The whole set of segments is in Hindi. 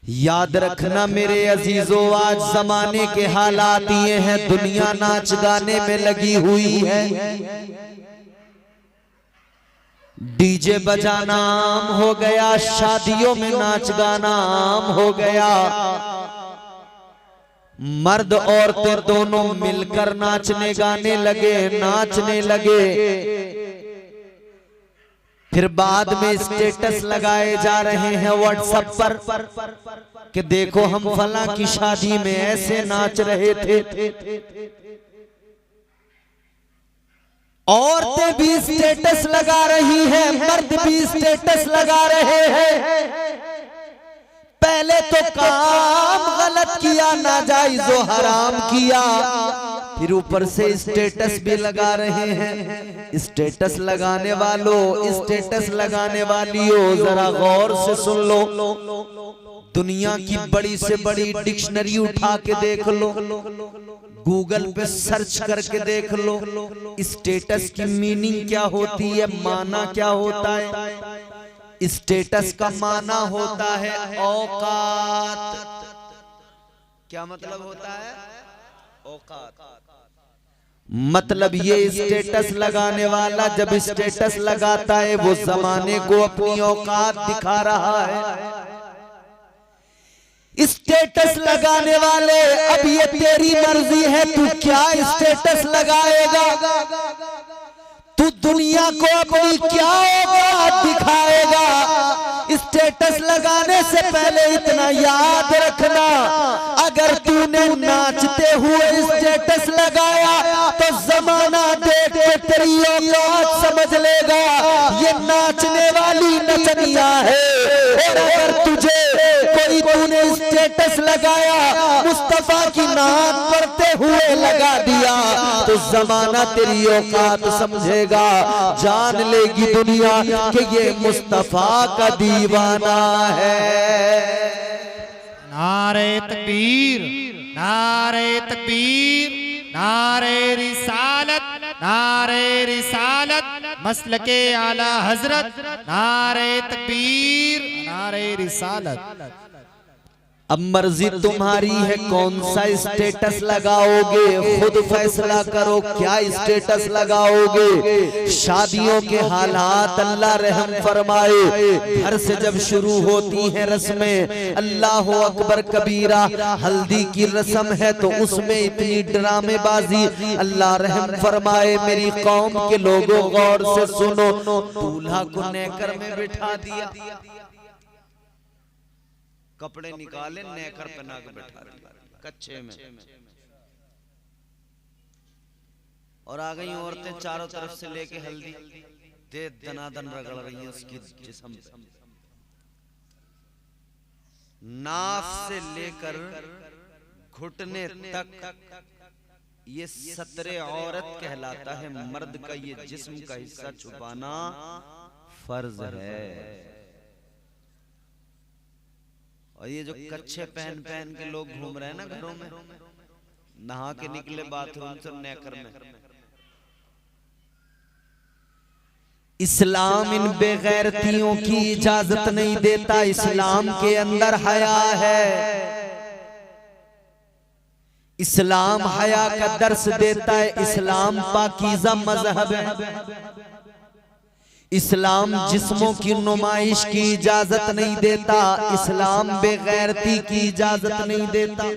याद रखना मेरे अजीजों, आज जमाने के हालात ये हैं, दुनिया नाच गाने में लगी हुई है। डीजे बजाना आम हो गया, शादियों में नाच गाना आम हो गया। मर्द औरतें दोनों मिलकर नाचने गाने लगे, नाचने लगे। फिर बाद में स्टेटस लगाए जा रहे हैं व्हाट्सएप पर कि देखो हम फला की शादी में ऐसे नाच रहे थे। औरतें भी स्टेटस लगा रही हैं, मर्द भी स्टेटस लगा रहे हैं। पहले तो काम गलत किया, नाजायज और हराम किया, फिर ऊपर से स्टेटस भी लगा रहे हैं। स्टेटस लगाने वालों, स्टेटस लगाने वालियों, जरा गौर से सुन लो। दुनिया की बड़ी से बड़ी डिक्शनरी उठा के देख लो, गूगल पे सर्च करके देख लो, स्टेटस की मीनिंग क्या होती है, माना क्या होता है। स्टेटस का माना होता है औकात। क्या मतलब होता है? औकात। मतलब ये स्टेटस लगाने वाला जब स्टेटस लगाता है वो जमाने को अपनी औकात दिखा रहा है। स्टेटस लगाने वाले, अब ये तेरी मर्जी है, तू क्या स्टेटस लगाएगा, तू दुनिया को अपनी क्या औकात दिखाएगा। स्टेटस लगाने से पहले इतना याद रखना, अगर तूने नाचते हुए स्टेटस लगाया तो जमाना देख के तेरी औकात समझ लेगा ये नाचने वाली नचनिया है। और अगर तुझे कोई तूने स्टेटस लगाया मुस्तफा की नाम पढ़ते हुए लगा दिया तो जमाना तेरी औकात समझेगा, जान लेगी दुनिया कि ये मुस्तफा का दीवाना है। नारे तकबीर, नारे तकबीर, नारे रिसालत, नारे रिसालत, मसलके आला हजरत, नारे तकबीर, नारे रिसालत। अब मर्जी तुम्हारी है कौन सा स्टेटस लगाओगे, खुद फैसला करो क्या स्टेटस लगाओगे। शादियों के हालात अल्लाह रहम फरमाए, घर से जब शुरू होती हैं रस्में, अल्लाह अकबर कबीरा, हल्दी की रस्म है तो उसमें इतनी ड्रामेबाजी, अल्लाह रहम फरमाए। मेरी कौम के लोगों गौर से सुनो, दूल्हा को नेकर में बिठा दिया, कपड़े निकाले, नेकर पहना के बैठा दिया कच्चे में, और आ गई औरतें चारों तरफ से लेके हल्दी दे दनादन रगड़ रही हैं उसकी जिस्म, नाफ से लेकर घुटने तक ये सतरे औरत कहलाता है। मर्द का ये जिस्म का हिस्सा छुपाना फर्ज है। और ये जो कच्छे पहन पहन के लोग घूम रहे हैं ना घरों में, नहा के निकले बाथरूम से नेकर में, इस्लाम इन बेगैरतियों की इजाजत नहीं देता। इस्लाम के अंदर हया है, इस्लाम हया का दर्स देता है। इस्लाम पाकीज़ा मजहब है। इस्लाम जिस्मों की नुमाइश की इजाजत नहीं देता, इस्लाम बेगैरती की इजाजत नहीं देता।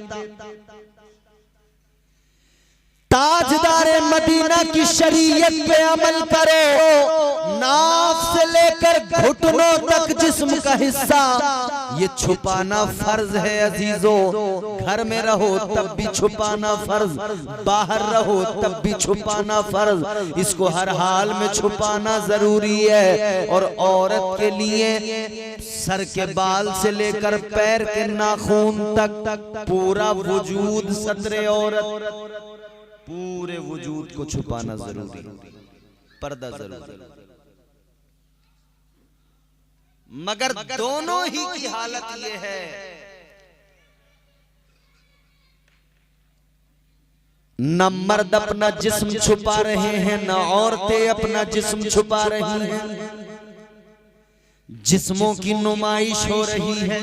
ताजदारे मदीना की शरीयत पे अमल करो, नाफ से लेकर घुटनों तक जिस्म का हिस्सा ये छुपाना फर्ज है अजीजों। घर में रहो तब भी छुपाना फर्ज, बाहर रहो तब भी छुपाना फर्ज, इसको हर हाल में छुपाना जरूरी है। और औरत के लिए सर के बाल से लेकर पैर के नाखून तक पूरा वजूद सतरे औरत, पूरे वजूद को छुपाना जरूरी, पर्दा जरूरी। मगर दोनों ही की हालत ये है, न मर्द अपना जिस्म छुपा रहे हैं, न औरतें अपना जिस्म छुपा रही हैं। जिस्मों की नुमाइश हो रही है।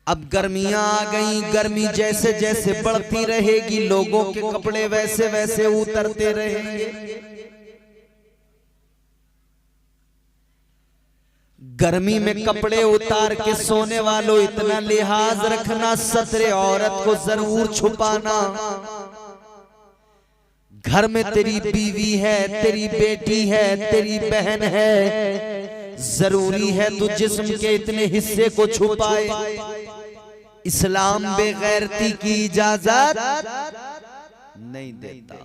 अब गर्मियां आ गई, गर्मी जैसे जैसे बढ़ती रहेगी लोगों के कपड़े वैसे वैसे उतरते रहेंगे। गर्मी में कपड़े उतार के सोने वालों इतना लिहाज रखना, सतरे औरत को जरूर छुपाना। घर में तेरी बीवी है, तेरी बेटी है, तेरी बहन है, जरूरी है तू जिस्म के इतने हिस्से को छुपाए। इस्लाम बेगैरती की इजाजत नहीं देता।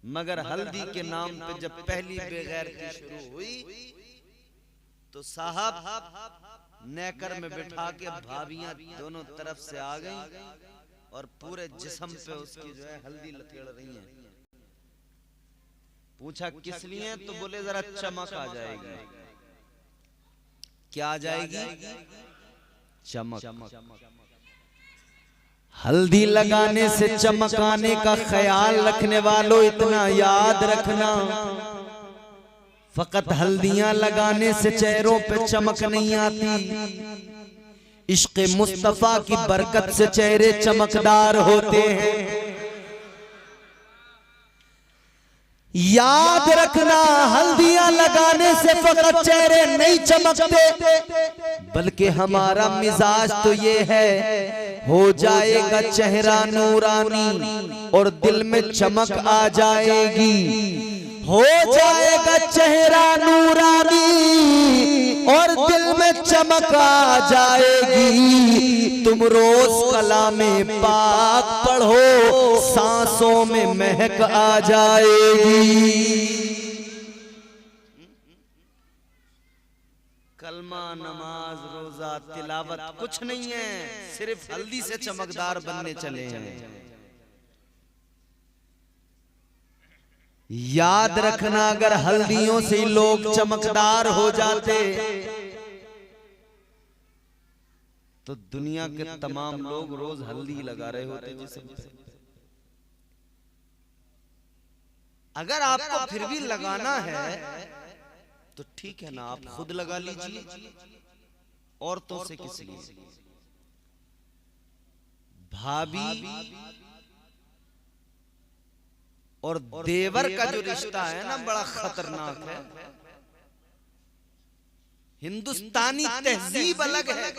मगर हल्दी के नाम पे जब पहली बेगैरती शुरू हुई तो साहब नेकर में बिठा के भाभियां दोनों तरफ से आ गई और पूरे जिस्म पे उसकी जो है हल्दी लथेड़ रही हैं। पूछा किस लिए, तो बोले जरा चमक आ जाएगी। क्या आ जाएगी? चमक। हल्दी लगाने से चमक आने का ख्याल रखने वालों इतना याद रखना, फकत हल्दियां लगाने से चेहरों पे चमक नहीं आती। इश्क़ मुस्तफा की बरकत से चेहरे चमकदार होते हैं। याद रखना, हल्दियां लगाने से फकत चेहरे नहीं चमकते, बल्कि हमारा मिजाज तो ये है, हो जाएगा चेहरा नूरानी और दिल में चमक आ जाएगी। हो जाएगा चेहरा नूरानी और दिल में चमक आ जाएगी। तुम रोज कलामे पाक पढ़ो, सांसों में महक आ जाएगी। कलमा, नमाज, रोजा, तिलावत कुछ नहीं है, सिर्फ हल्दी से चमकदार बनने चले हैं। याद रखना, अगर हल्दियों से लोग चमकदार हो जाते तो दुनिया के तमाम लोग रोज हल्दी लगा रहे होते जिससे। अगर आपको फिर भी लगाना है तो ठीक है ना, आप खुद लगा लीजिए, औरतों से किस लिए। भाभी और देवर का जो रिश्ता है ना, बड़ा खतरनाक है। हिंदुस्तानी तहजीब अलग है,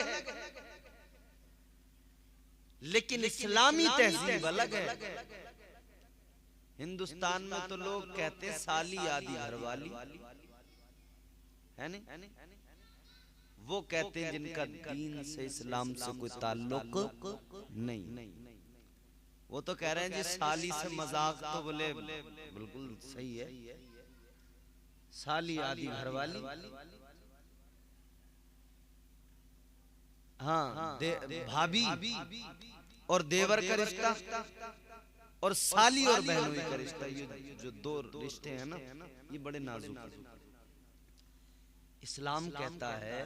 लेकिन इस्लामी तहजीब अलग है। हिंदुस्तान में तो लोग कहते हैं साली आदि घरवाली है नहीं, वो कहते हैं जिनका दीन से, इस्लाम से कोई ताल्लुक नहीं। वो तो कह रहे हैं जी साली से मजाक, तो बोले बिल्कुल सही है, साली आदि घरवाली। हाँ, भाभी और देवर का रिश्ता और साली और बहनोई का रिश्ता, ये जो दो रिश्ते हैं ना, ये बड़े नाजुक हैं। इस्लाम कहता है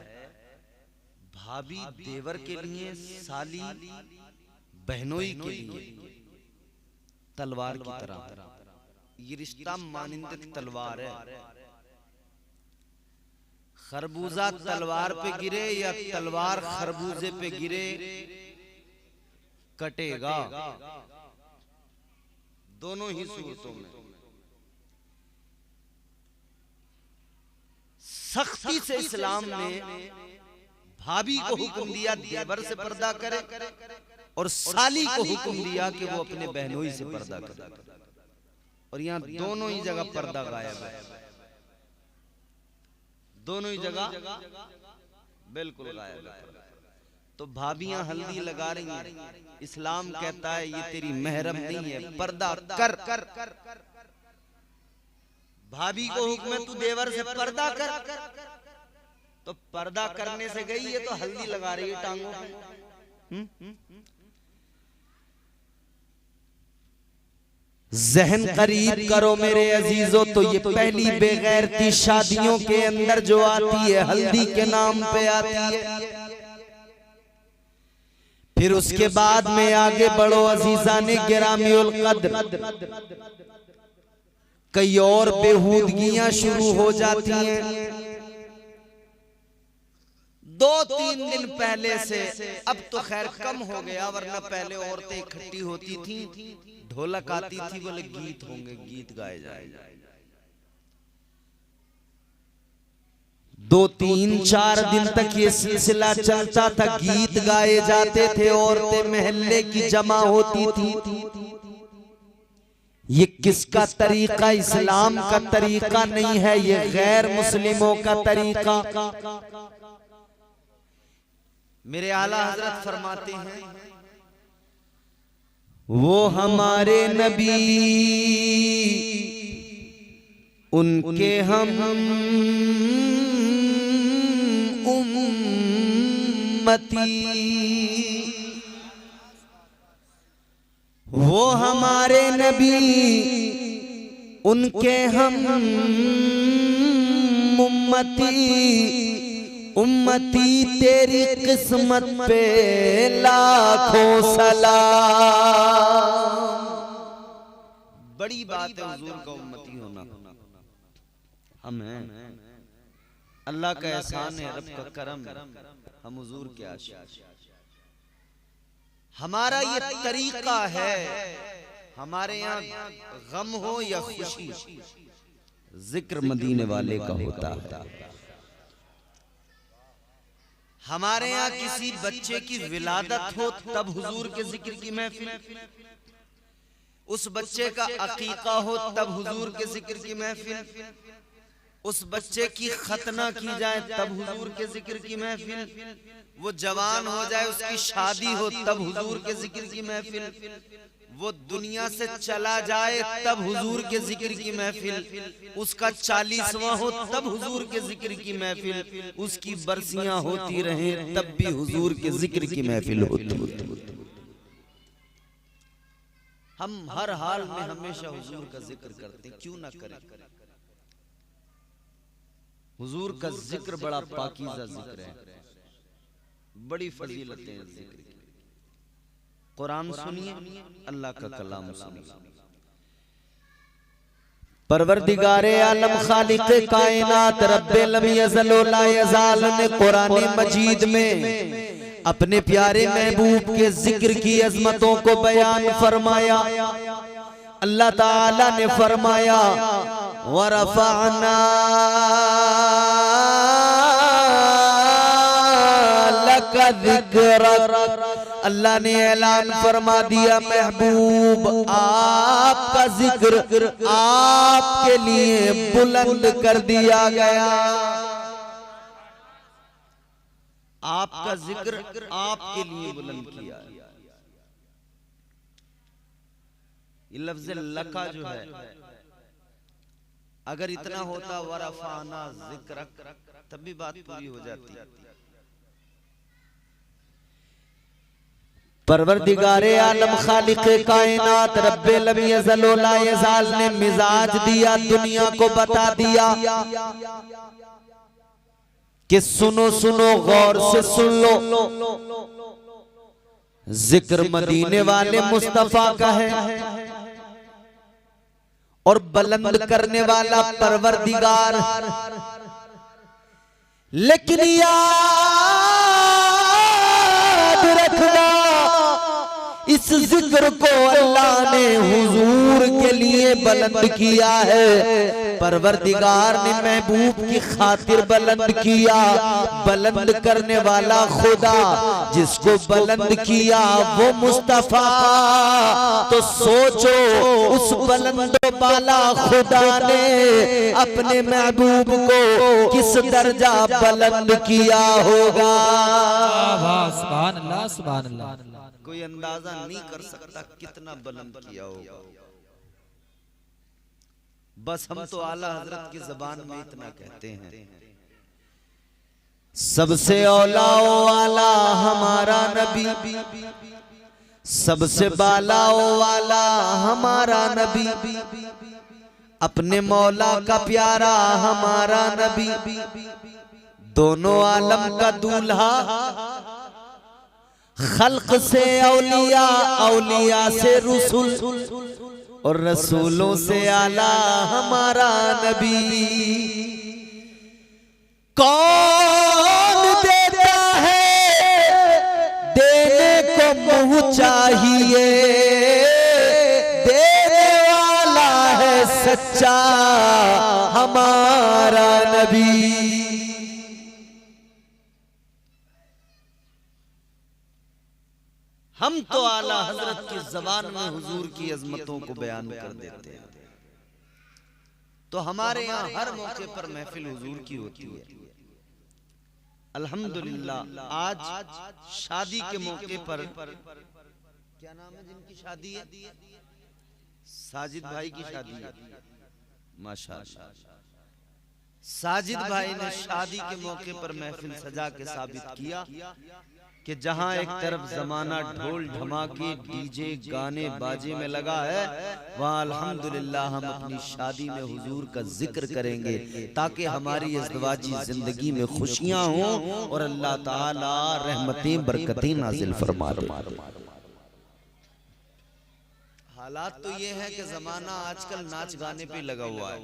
भाभी देवर के लिए, साली बहनोई के लिए तलवार की तरह। ये रिश्ता मानिंद तलवार है। खरबूजा तलवार पे गिरे या तलवार खरबूजे पे गिरे, कटेगा दोनों ही सूरतों में। सख्ती से इस्लाम ने भाभी को हुक्म दिया देवर से पर्दा करे और साली को हुक्म दिया कि वो अपने बहनोई से पर्दा करे। और यहाँ दोनों ही जगह पर्दा गायब है, दोनों ही जगह बिल्कुल गायब है। तो भाभियां हल्दी लगा रही हैं, इस्लाम कहता है ये तेरी महरम नहीं है, पर्दा कर। भाभी को हुक्म है तू देवर से पर्दा कर, तो पर्दा करने से गई है तो हल्दी लगा रही है टांगों पे। जहन करीब करो मेरे अजीजों, तो ये पहली बेगैरती शादियों के अंदर जो आती है, हल्दी के नाम पे आती है। फिर उसके बाद में आगे बढ़ो अजीजाने गिरामी उल कद्र, कई और बेहूदगियां शुरू हो जाती हैं। 2-3 दिन पहले से, अब तो खैर कम हो गया, वरना पहले औरतें इकट्ठी होती थी, ढोलक आती थी, बोले गीत होंगे, गीत गाए जाएंगे। 2-3-4 दिन तक ये सिलसिला चलता था, गीत गाए जाते थे, औरतें महल्ले की जमा होती थी। ये किसका तरीका? इस्लाम का तरीका नहीं है, ये गैर मुस्लिमों का तरीका। मेरे आला हजरत फरमाते हैं, वो हमारे नबी, उनके हम उम्मती, वो हमारे नबी, उनके हम उम्मती, उम्मती तेरी किस्मत पे लाखों सलाम। बड़ी बात है हुजूर का उम्मती होना। हम हैं, अल्लाह का एहसान है, रब का करम, हम हुजूर के आशिक। हमारा ये तरीका है, हमारे यहाँ गम हो या खुशी, जिक्र मदीने वाले का होता है। हमारे यहाँ किसी बच्चे की विलादत हो तब हुजूर के जिक्र की महफिल, उस बच्चे का अकीका हो तब हुजूर के जिक्र की महफिल, उस बच्चे की खतना की जाए तब हुजूर के जिक्र की महफिल, वो जवान हो जाए उसकी शादी हो तब हुजूर के जिक्र की महफिल, वो दुनिया से चला जाए तब हुजूर के जिक्र की महफिल, उसका 40वां हो तब हुजूर के जिक्र की महफिल, उसकी बरसियां होती रहें तब भी हुजूर के जिक्र की महफिल होती। हम हर हाल में हमेशा हुजूर का जिक्र करते, क्यों ना करें? हुजूर का जिक्र बड़ा पाकीज़ा जिक्र है, बड़ी फजीलतें हैं जिक्र की। कुरान सुनिए, अल्लाह का कलाम सुनिए। परवरदिगारे आलम खालिक़े कायनात रब्बे लम यज़ल व ला यज़ाल ने कुरान मजीद में अपने प्यारे महबूब के जिक्र की अजमतों को बयान फरमाया। अल्लाह ताला ने फरमाया, वरफ़अना लका ज़िक्रक। अल्लाह ने ऐलान फरमा दिया, महबूब आपका जिक्र आपके लिए बुलंद कर दिया गया। आपका जिक्र आपके लिए बुलंद किया। ये लफ्ज़ लका जो है, अगर इतना होता वरफ़अना ज़िक्रक तब भी बात पूरी हो जाती। परवरदिगारे आलम खालिक़े कायनात रब्बे लम यज़ल व ला यज़ाल ने मिजाज दिया, दुनिया को बता दिया कि सुनो सुनो, गौर से सुन लो, जिक्र मदीने वाले मुस्तफा का है और बुलंद करने वाला परवरदिगार। लेकिन याद रखना, इस जिक्र को अल्लाह ने हुजूर के लिए बुलंद किया है। परवरदिगार ने महबूब की खातिर बुलंद किया। बुलंद करने वाला खुदा, जिसको बुलंद किया वो मुस्तफा। तो सोचो, उस बुलंद बाला खुदा ने अपने महबूब को किस दर्जा बुलंद किया होगा। सुभान अल्लाह, सुभान अल्लाह। कोई अंदाजा नहीं कर सकता कितना बुलंद किया होगा। बस हम तो आला हजरत की ज़बान में इतना कहते हैं, सबसे औला वाला हमारा नबी, सबसे बाला वाला हमारा नबी, अपने मौला का प्यारा हमारा नबी, दोनों आलम का दूल्हा, खल्क से औलिया, औलिया से रुसुल, और रसूलों से आला हमारा नबी। कौन देता है देने को मुँह चाहिए, देने वाला है सच्चा हमारा नबी। हम तो आला हजरत की जबान में हुजूर की अजमतों को बयान कर देते हैं। तो हमारे यहाँ हर मौके पर महफिल हुजूर की होती है। अल्हम्दुलिल्लाह आज शादी के मौके पर, क्या नाम है जिनकी शादी है? साजिद भाई की शादी है। माशाअल्लाह साजिद भाई ने शादी के मौके पर महफिल सजा के साबित किया कि जहां एक तरफ जमाना ढोल धमाके डीजे गाने बाजे में लगा है, वहां अल्हम्दुलिल्लाह हम अपनी शादी में हुजूर का जिक्र करेंगे ताकि हमारी इज़्दिवाजी जिंदगी में खुशियां हों और अल्लाह ताला रहमतें बरकतें नाजिल फरमा दे। हालात तो ये है कि जमाना आजकल नाच गाने पे लगा हुआ है।